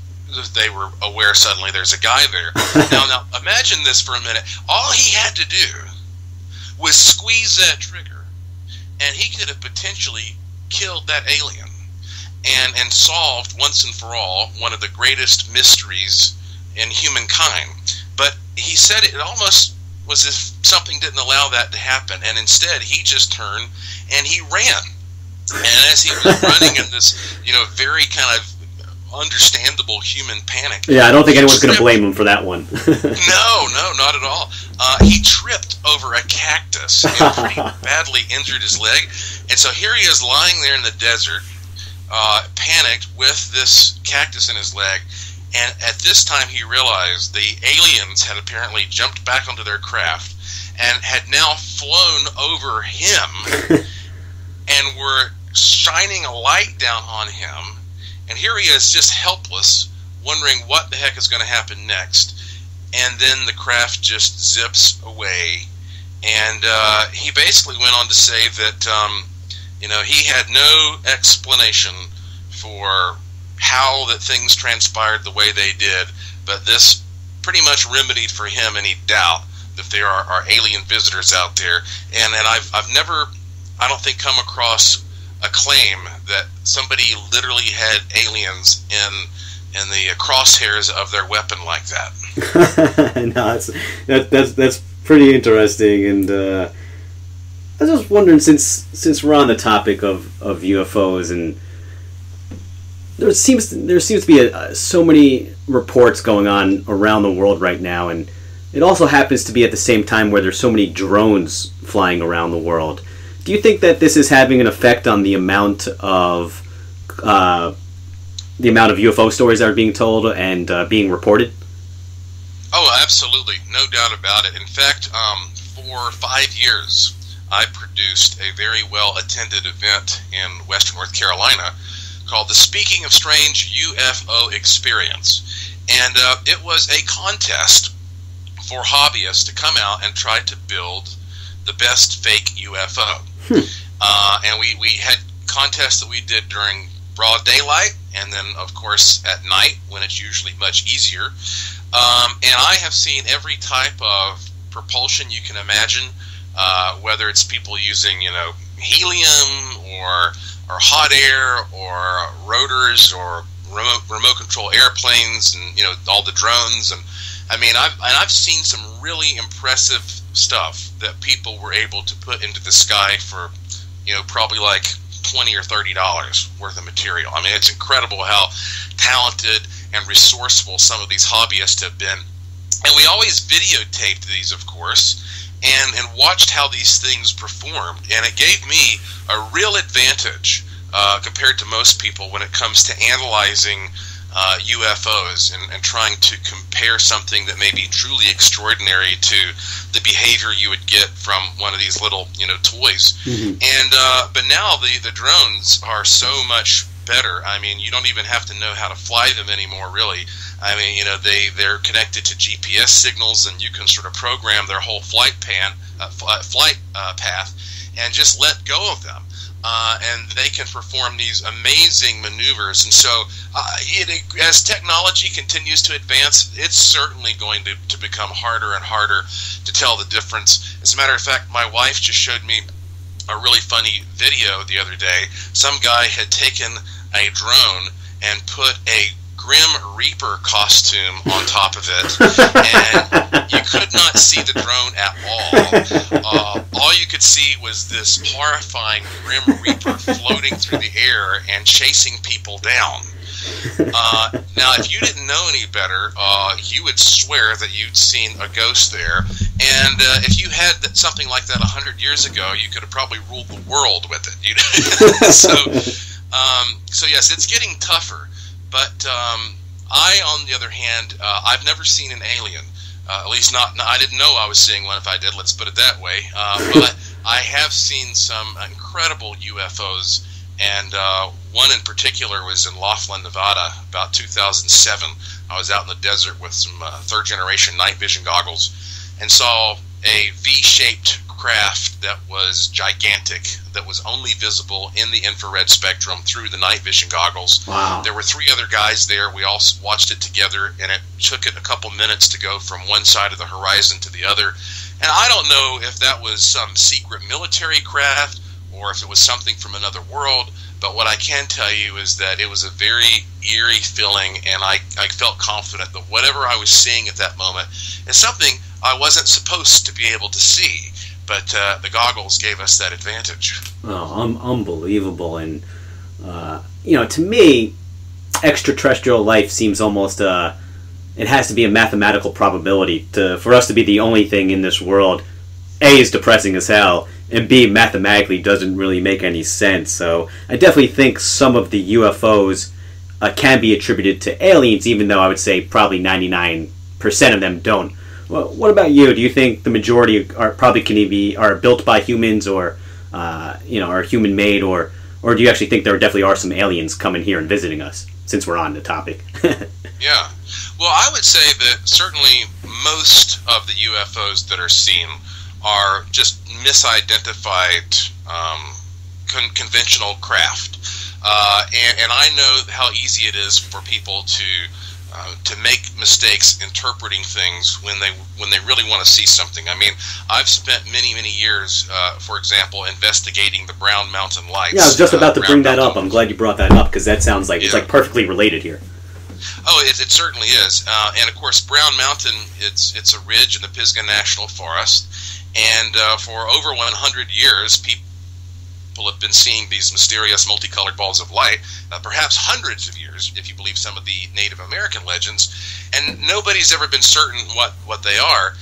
they were aware suddenly there's a guy there. Now imagine this for a minute. All he had to do was squeeze that trigger, and he could have potentially killed that alien and solved once and for all one of the greatest mysteries in humankind. But he said it almost was as if something didn't allow that to happen, and instead he just turned and he ran. And as he was running in this, very kind of understandable human panic. Yeah, I don't think anyone's going to blame him for that one. No, not at all. He tripped over a cactus and pretty badly injured his leg. And so here he is lying there in the desert, panicked with this cactus in his leg. And at this time he realized the aliens had apparently jumped back onto their craft and had now flown over him and were shining a light down on him. And here he is just helpless, wondering what the heck is going to happen next. And then the craft just zips away. And he basically went on to say that, he had no explanation for how that things transpired the way they did, but this pretty much remedied for him any doubt that there are alien visitors out there. And I've never, I don't think, come across a claim that somebody literally had aliens in the crosshairs of their weapon like that. No, that's pretty interesting. And I was just wondering, since we're on the topic of UFOs, and there seems to be so many reports going on around the world right now, and it also happens to be at the same time where there's so many drones flying around the world. Do you think that this is having an effect on the amount of UFO stories that are being told and being reported? Oh, absolutely. No doubt about it. In fact, for 5 years, I produced a very well-attended event in Western North Carolina called the Speaking of Strange UFO Experience. And it was a contest for hobbyists to come out and try to build the best fake UFO. And we had contests that we did during broad daylight, and then, of course, at night, when it's usually much easier. And I have seen every type of propulsion you can imagine, whether it's people using, helium or hot air or rotors or remote control airplanes, and all the drones. And I mean, I've seen some really impressive stuff that people were able to put into the sky for probably like $20 or $30 worth of material. I mean, it's incredible how talented and resourceful some of these hobbyists have been. And we always videotaped these, of course, and watched how these things performed. And it gave me a real advantage compared to most people when it comes to analyzing UFOs and trying to compare something that may be truly extraordinary to the behavior you would get from one of these little toys. Mm-hmm. And but now the drones are so much better. I mean, you don't even have to know how to fly them anymore, really. I mean, they're connected to GPS signals, and you can sort of program their whole flight path and just let go of them. And they can perform these amazing maneuvers. And so as technology continues to advance, it's certainly going to become harder and harder to tell the difference. As a matter of fact, my wife just showed me a really funny video the other day. Some guy had taken a drone and put a Grim Reaper costume on top of it, and you could not see the drone at all. All you could see was this horrifying Grim Reaper floating through the air and chasing people down. Now, if you didn't know any better, you would swear that you'd seen a ghost there. And if you had something like that 100 years ago, you could have probably ruled the world with it. So yes, it's getting tougher. But I, on the other hand, I've never seen an alien. At least not. I didn't know I was seeing one. If I did, let's put it that way. But I have seen some incredible UFOs, and one in particular was in Laughlin, Nevada, about 2007. I was out in the desert with some third-generation night vision goggles, and saw a V-shaped craft that was gigantic, that was only visible in the infrared spectrum through the night vision goggles. Wow. There were 3 other guys there. We all watched it together, and it took it a couple minutes to go from one side of the horizon to the other. And I don't know if that was some secret military craft or if it was something from another world, but what I can tell you is that it was a very eerie feeling, and I felt confident that whatever I was seeing at that moment is something I wasn't supposed to be able to see. But the goggles gave us that advantage. Oh, unbelievable. And, to me, extraterrestrial life seems almost, it has to be a mathematical probability for us to be the only thing in this world. A, is depressing as hell, and B, mathematically doesn't really make any sense. So I definitely think some of the UFOs can be attributed to aliens, even though I would say probably 99% of them don't. Well, what about you? Do you think the majority are built by humans, or are human made, or do you actually think there definitely are some aliens coming here and visiting us? Since we're on the topic. Yeah, well, I would say that certainly most of the UFOs that are seen are just misidentified conventional craft, and I know how easy it is for people to make mistakes interpreting things when they really want to see something. I mean, I've spent many years, for example, investigating the Brown Mountain Lights. Yeah, I was just about to bring that up. I'm glad you brought that up, because that sounds like it's like perfectly related here. Oh, it certainly is. And of course, Brown Mountain, it's a ridge in the Pisgah National Forest. And for over 100 years, people have been seeing these mysterious multicolored balls of light, perhaps hundreds of years, if you believe some of the Native American legends. And nobody's ever been certain what they are.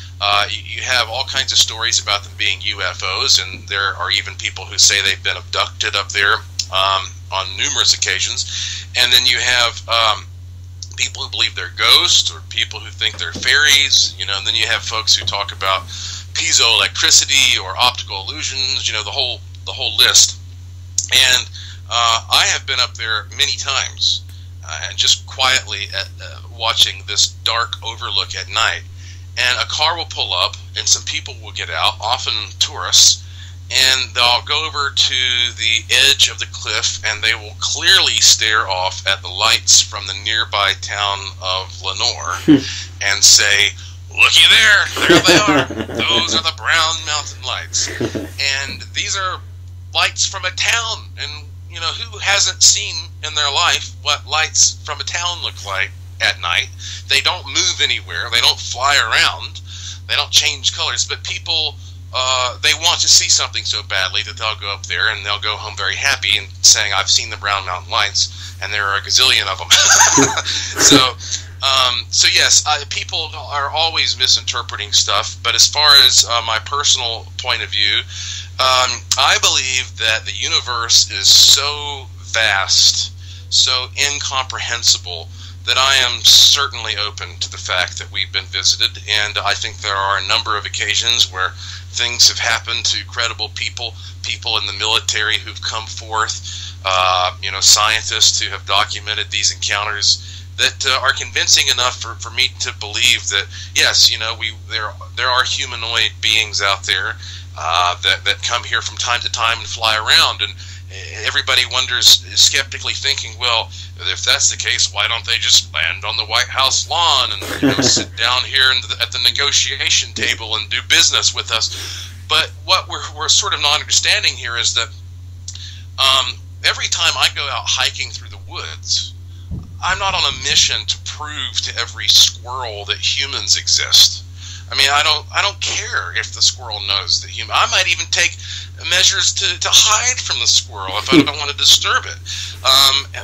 You have all kinds of stories about them being UFOs, and there are even people who say they've been abducted up there on numerous occasions. And then you have people who believe they're ghosts, or people who think they're fairies, and then you have folks who talk about piezoelectricity or optical illusions, the whole list. And I have been up there many times, just quietly watching this dark overlook at night. And a car will pull up, and some people will get out, often tourists, and they'll go over to the edge of the cliff, and they will clearly stare off at the lights from the nearby town of Lenore and say, "Looky there! There they are! Those are the Brown Mountain lights." And these are lights from a town, and who hasn't seen in their life what lights from a town look like at night? They don't move anywhere, they don't fly around, they don't change colors, but people, they want to see something so badly that they'll go up there and they'll go home very happy and saying, "I've seen the Brown Mountain lights," and there are a gazillion of them. So yes, people are always misinterpreting stuff, but as far as my personal point of view, I believe that the universe is so vast, so incomprehensible, that I am certainly open to the fact that we've been visited, and I think there are a number of occasions where things have happened to credible people in the military who've come forth, scientists who have documented these encounters, that are convincing enough for me to believe that yes, there are humanoid beings out there that come here from time to time and fly around, and everybody wonders, skeptically thinking, well, if that's the case, why don't they just land on the White House lawn and sit down here at the negotiation table and do business with us? But what we're sort of not understanding here is that every time I go out hiking through the woods, I'm not on a mission to prove to every squirrel that humans exist. I mean, I don't care if the squirrel knows that human. I might even take measures to hide from the squirrel if I don't want to disturb it.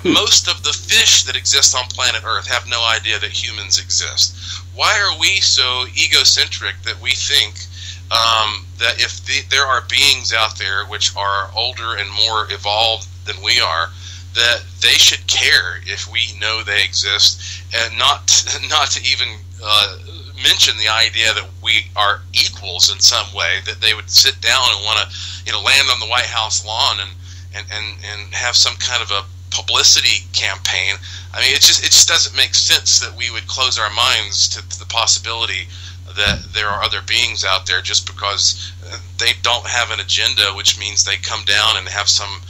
Most of the fish that exist on planet Earth have no idea that humans exist. Why are we so egocentric that we think that if there are beings out there which are older and more evolved than we are, that they should care if we know they exist, and not to even mention the idea that we are equals in some way, that they would sit down and want to land on the White House lawn and have some kind of a publicity campaign. I mean, it just doesn't make sense that we would close our minds to the possibility that there are other beings out there just because they don't have an agenda, which means they come down and have some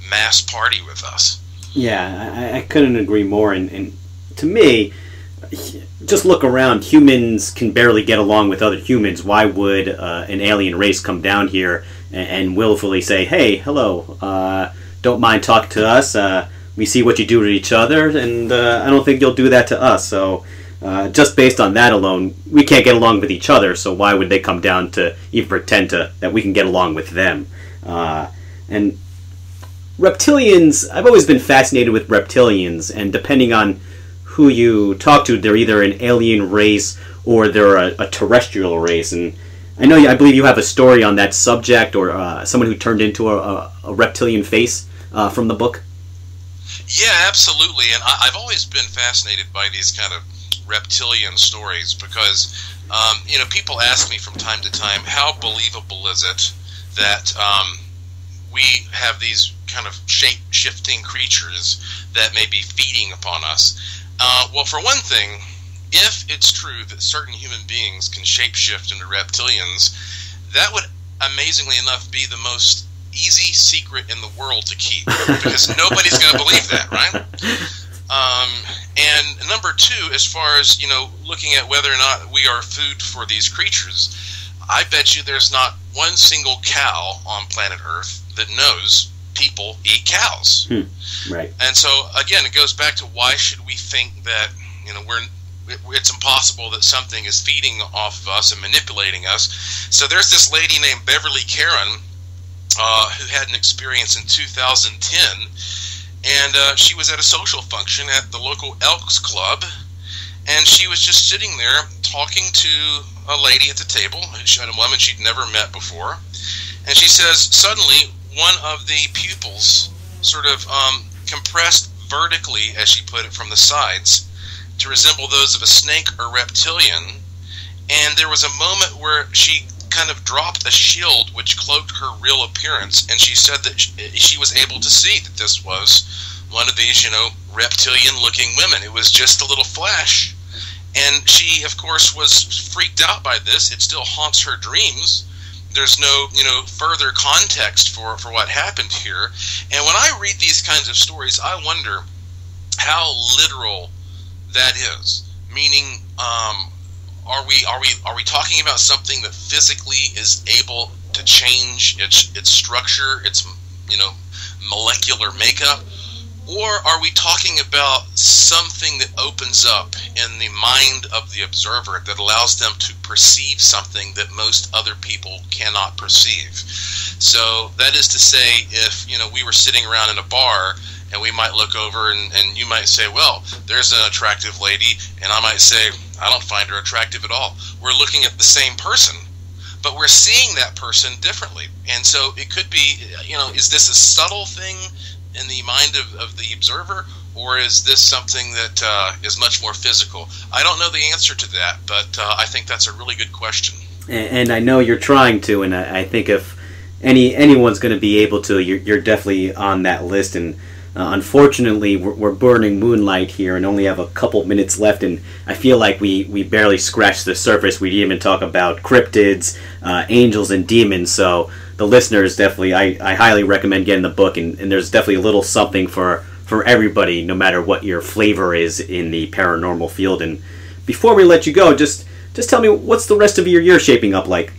mass party with us. Yeah, I couldn't agree more. And to me, just look around. Humans can barely get along with other humans. Why would an alien race come down here and willfully say, "Hey, hello, don't mind talking to us. We see what you do to each other, and I don't think you'll do that to us." So just based on that alone, we can't get along with each other. So why would they come down to even pretend that we can get along with them? And reptilians, I've always been fascinated with reptilians, and depending on who you talk to, they're either an alien race or they're a terrestrial race. And I believe you have a story on that subject, or someone who turned into a reptilian face from the book. Yeah, absolutely. And I've always been fascinated by these kind of reptilian stories because, people ask me from time to time, how believable is it that we have these kind of shape-shifting creatures that may be feeding upon us? Well, for one thing, if it's true that certain human beings can shapeshift into reptilians, that would, amazingly enough, be the most easy secret in the world to keep, because nobody's going to believe that, right? And number two, as far as, looking at whether or not we are food for these creatures, I bet you there's not one single cow on planet Earth that knows people eat cows. Right. And so, again, it goes back to why should we think that, it's impossible that something is feeding off of us and manipulating us. So there's this lady named Beverly Karen who had an experience in 2010, and she was at a social function at the local Elks Club, and she was just sitting there talking to a lady at the table, a woman she'd never met before, and she says, suddenly, one of the pupils sort of compressed vertically, as she put it, from the sides to resemble those of a snake or reptilian, and there was a moment where she kind of dropped a shield which cloaked her real appearance, and she said that she was able to see that this was one of these, reptilian-looking women. It was just a little flash, and she, of course, was freaked out by this. It still haunts her dreams. There's no, further context for what happened here. And when I read these kinds of stories, I wonder how literal that is. Meaning, are we talking about something that physically is able to change its structure, its molecular makeup? Or are we talking about something that opens up in the mind of the observer that allows them to perceive something that most other people cannot perceive? So that is to say, if we were sitting around in a bar and we might look over and you might say, well, there's an attractive lady, and I might say, I don't find her attractive at all. We're looking at the same person, but we're seeing that person differently. And so it could be, is this a subtle thing in the mind of the observer, or is this something that is much more physical? I don't know the answer to that, but I think that's a really good question. And I know you're trying to, and I think if anyone's going to be able to, you're definitely on that list. And unfortunately, we're burning moonlight here and only have a couple minutes left, and I feel like we barely scratched the surface. We didn't even talk about cryptids, angels, and demons. So the listeners definitely, I highly recommend getting the book, and there's definitely a little something for everybody, no matter what your flavor is in the paranormal field. And before we let you go, just tell me, what's the rest of your year shaping up like?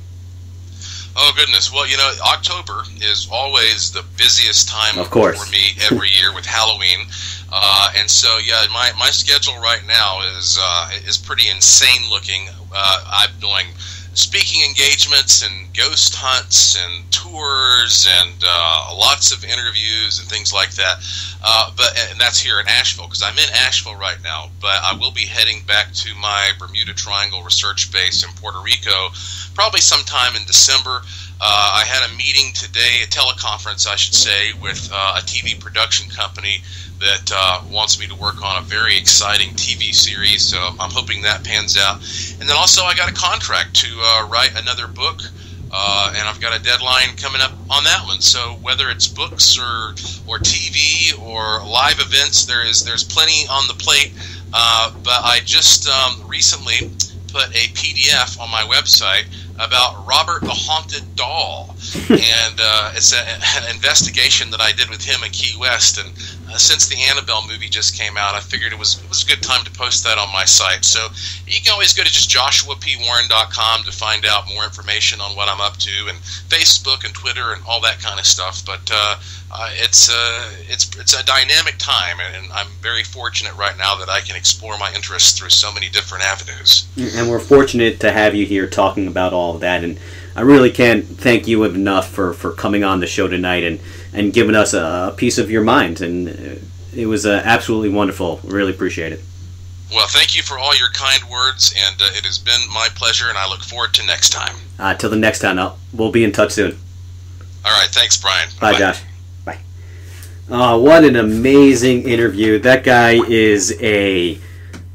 Oh, goodness. Well, October is always the busiest time of course for me every year with Halloween. And so, yeah, my schedule right now is pretty insane looking. I'm doing speaking engagements and ghost hunts and tours and lots of interviews and things like that. And that's here in Asheville, because I'm in Asheville right now, but I will be heading back to my Bermuda Triangle research base in Puerto Rico probably sometime in December. I had a meeting today, a teleconference I should say, with a TV production company that wants me to work on a very exciting TV series, so I'm hoping that pans out. And then also I got a contract to write another book, and I've got a deadline coming up on that one. So whether it's books or TV or live events, there's plenty on the plate. But I just recently put a PDF on my website about Robert the Haunted Doll, and it's an investigation that I did with him in Key West. And since the Annabelle movie just came out, I figured it was a good time to post that on my site. So you can always go to just joshuapwarren.com to find out more information on what I'm up to, and Facebook and Twitter and all that kind of stuff. But it's a dynamic time, and I'm very fortunate right now that I can explore my interests through so many different avenues. And we're fortunate to have you here talking about all of that, and I really can't thank you enough for coming on the show tonight and giving us a piece of your mind, and it was absolutely wonderful. Really appreciate it. Well, thank you for all your kind words, and it has been my pleasure, and I look forward to next time. Till the next time, we'll be in touch soon. All right, thanks, Brian. Bye, Josh. Bye. What an amazing interview. That guy is a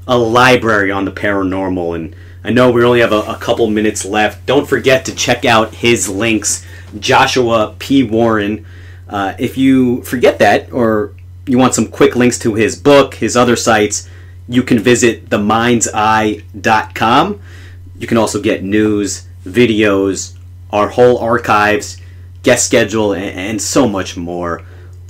library on the paranormal, and I know we only have a couple minutes left. Don't forget to check out his links, Joshua P. Warren. If you forget that, or you want some quick links to his book, his other sites, you can visit themindseye.com. You can also get news, videos, our whole archives, guest schedule, and so much more,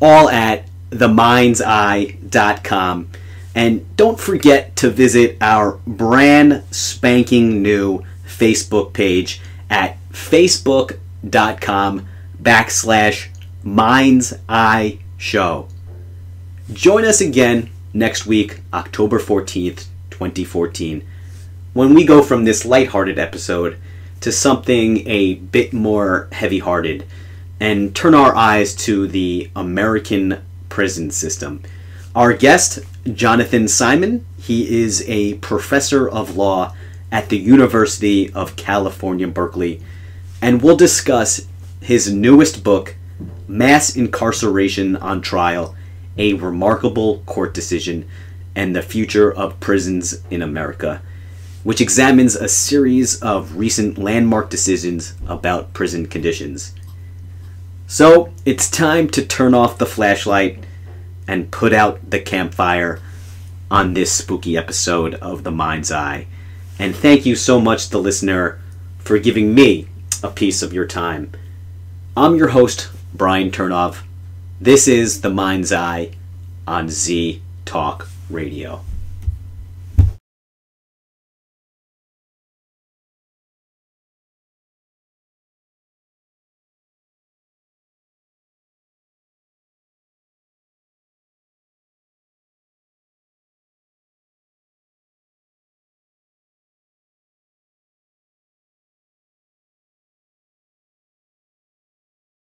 all at themindseye.com. And don't forget to visit our brand spanking new Facebook page at facebook.com/ Mind's Eye Show. Join us again next week, October 14th, 2014, when we go from this lighthearted episode to something a bit more heavy-hearted and turn our eyes to the American prison system. Our guest, Jonathan Simon, he is a professor of law at the University of California, Berkeley, and we'll discuss his newest book, Mass Incarceration on Trial, A Remarkable Court Decision, and the Future of Prisons in America, which examines a series of recent landmark decisions about prison conditions. So, it's time to turn off the flashlight and put out the campfire on this spooky episode of The Mind's Eye. And thank you so much, the listener, for giving me a piece of your time. I'm your host, Brian Turnov. This is The Mind's Eye on Z Talk Radio.